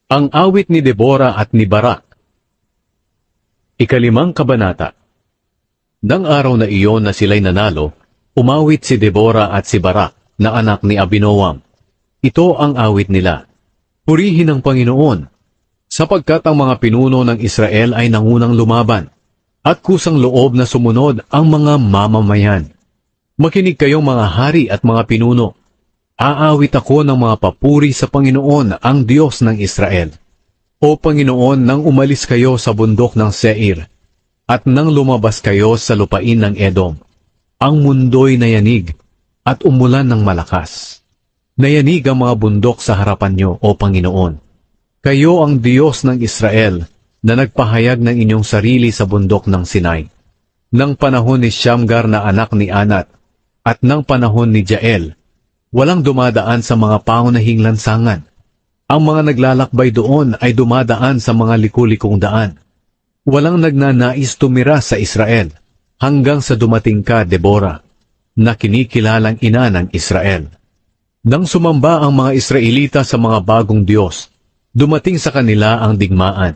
Ang awit ni Deborah at ni Barak. Ikalimang kabanata. Nang araw na iyon na sila'y nanalo, umawit si Deborah at si Barak na anak ni Abinoam. Ito ang awit nila. Purihin ang Panginoon, sapagkat ang mga pinuno ng Israel ay nangunang lumaban, at kusang loob na sumunod ang mga mamamayan. Makinig kayong mga hari at mga pinuno. Aawit ako ng mga papuri sa Panginoon, ang Diyos ng Israel. O Panginoon, nang umalis kayo sa bundok ng Seir, at nang lumabas kayo sa lupain ng Edom, ang mundo'y nayanig, at umulan ng malakas. Nayanig ang mga bundok sa harapan niyo, O Panginoon. Kayo ang Diyos ng Israel, na nagpahayag ng inyong sarili sa bundok ng Sinai. Nang panahon ni Shamgar na anak ni Anat, at nang panahon ni Jael, walang dumadaan sa mga pangunahing lansangan. Ang mga naglalakbay doon ay dumadaan sa mga liku-likong daan. Walang nagnanais tumira sa Israel, hanggang sa dumating ka, Deborah, na kinikilalang ina ng Israel. Nang sumamba ang mga Israelita sa mga bagong Diyos, dumating sa kanila ang digmaan.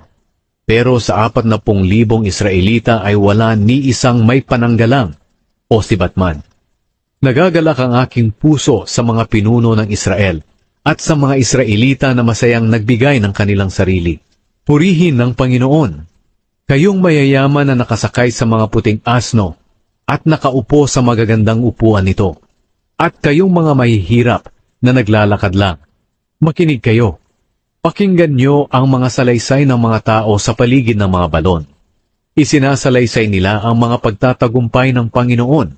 Pero sa 40,000 Israelita ay wala ni isang may pananggalang o sibatman. Nagagalak ang aking puso sa mga pinuno ng Israel at sa mga Israelita na masayang nagbigay ng kanilang sarili. Purihin ng Panginoon. Kayong mayayaman na nakasakay sa mga puting asno at nakaupo sa magagandang upuan nito. At kayong mga mahihirap na naglalakad lang. Makinig kayo. Pakinggan nyo ang mga salaysay ng mga tao sa paligid ng mga balon. Isinasalaysay nila ang mga pagtatagumpay ng Panginoon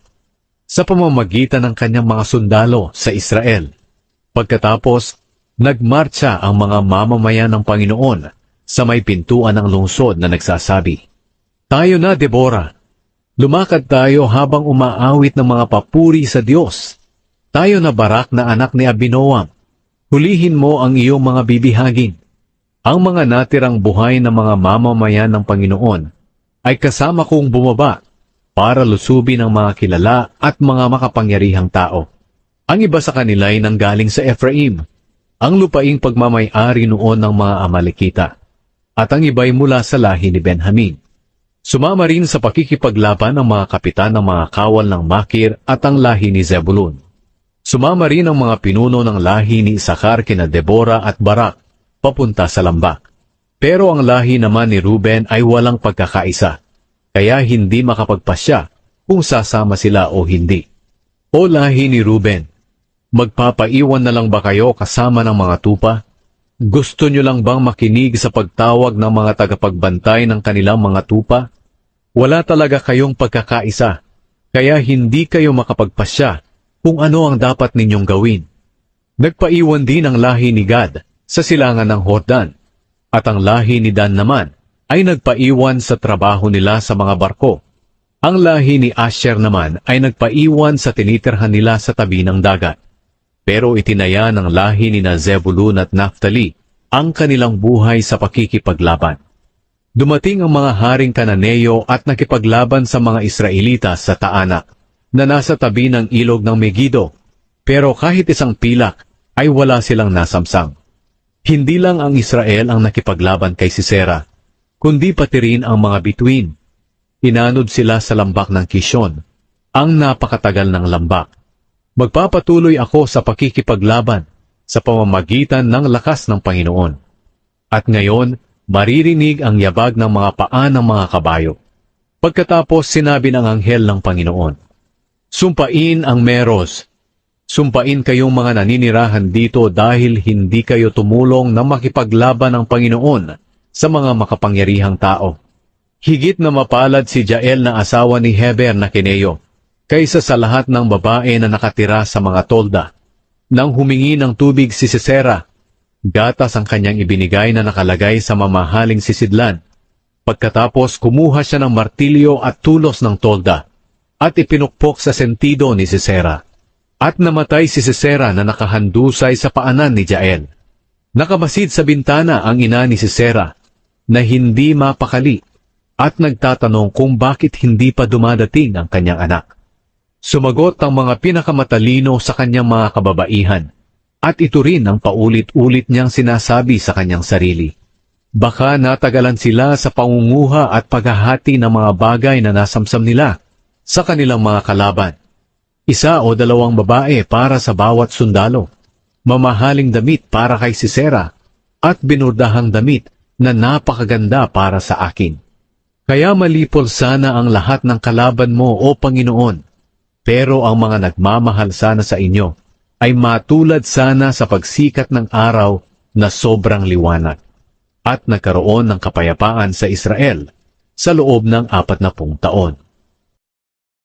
sa pamamagitan ng kanyang mga sundalo sa Israel. Pagkatapos, nagmarcha ang mga mamamayan ng Panginoon sa may pintuan ng lungsod na nagsasabi, "Tayo na, Deborah! Lumakad tayo habang umaawit ng mga papuri sa Diyos. Tayo na, Barak na anak ni Abinoam. Hulihin mo ang iyong mga bibihagin." Ang mga natirang buhay ng mga mamamayan ng Panginoon ay kasama kong bumaba para lusubin ang mga kilala at mga makapangyarihang tao. Ang iba sa kanila ay nanggaling sa Ephraim, ang lupaing pagmamay-ari noon ng mga Amalekita, at ang iba ay mula sa lahi ni Benjamin. Sumama rin sa pakikipaglaban ang mga kapitan ng mga kawal ng Makir at ang lahi ni Zebulun. Sumama rin ang mga pinuno ng lahi ni Isakar kina Deborah at Barak, papunta sa lambak. Pero ang lahi naman ni Ruben ay walang pagkakaisa, kaya hindi makapagpasya kung sasama sila o hindi. O lahi ni Ruben, magpapaiwan na lang ba kayo kasama ng mga tupa? Gusto nyo lang bang makinig sa pagtawag ng mga tagapagbantay ng kanilang mga tupa? Wala talaga kayong pagkakaisa, kaya hindi kayo makapagpasya kung ano ang dapat ninyong gawin. Nagpaiwan din ang lahi ni Gad sa silangan ng Hordan, at ang lahi ni Dan naman ay nagpaiwan sa trabaho nila sa mga barko. Ang lahi ni Asher naman ay nagpaiwan sa tinitirhan nila sa tabi ng dagat. Pero itinaya ng lahi ni Zebulun at Naphtali ang kanilang buhay sa pakikipaglaban. Dumating ang mga haring Kananeo at nakipaglaban sa mga Israelita sa Taanak, na nasa tabi ng ilog ng Megido, pero kahit isang pilak ay wala silang nasamsam. Hindi lang ang Israel ang nakipaglaban kay Sisera, kundi pati rin ang mga bituin. Inanod sila sa lambak ng Kishon, ang napakatagal ng lambak. Magpapatuloy ako sa pakikipaglaban sa pamamagitan ng lakas ng Panginoon. At ngayon, maririnig ang yabag ng mga paa ng mga kabayo. Pagkatapos sinabi ng anghel ng Panginoon, "Sumpain ang Meros. Sumpain kayong mga naninirahan dito dahil hindi kayo tumulong na makipaglaban ng Panginoon sa mga makapangyarihang tao. Higit na mapalad si Jael na asawa ni Heber na Kineo, kaysa sa lahat ng babae na nakatira sa mga tolda. Nang humingi ng tubig si Sisera, gatas ang kanyang ibinigay na nakalagay sa mamahaling sisidlan. Pagkatapos kumuha siya ng martilyo at tulos ng tolda, at ipinukpok sa sentido ni Sisera. At namatay si Sisera na nakahandusay sa paanan ni Jael. Nakamasid sa bintana ang ina ni Sisera, na hindi mapakali, at nagtatanong kung bakit hindi pa dumadating ang kanyang anak. Sumagot ang mga pinakamatalino sa kanyang mga kababaihan, At ito rin ang paulit-ulit niyang sinasabi sa kanyang sarili. Baka natagalan sila sa pangunguha at paghahati ng mga bagay na nasamsam nila sa kanilang mga kalaban. 1 o 2 babae para sa bawat sundalo, mamahaling damit para kay Sisera, at binurdahang damit na napakaganda para sa akin. Kaya malipol sana ang lahat ng kalaban mo, O Panginoon, pero ang mga nagmamahal sana sa inyo ay matulad sana sa pagsikat ng araw na sobrang liwanag. At nagkaroon ng kapayapaan sa Israel sa loob ng 40 taon.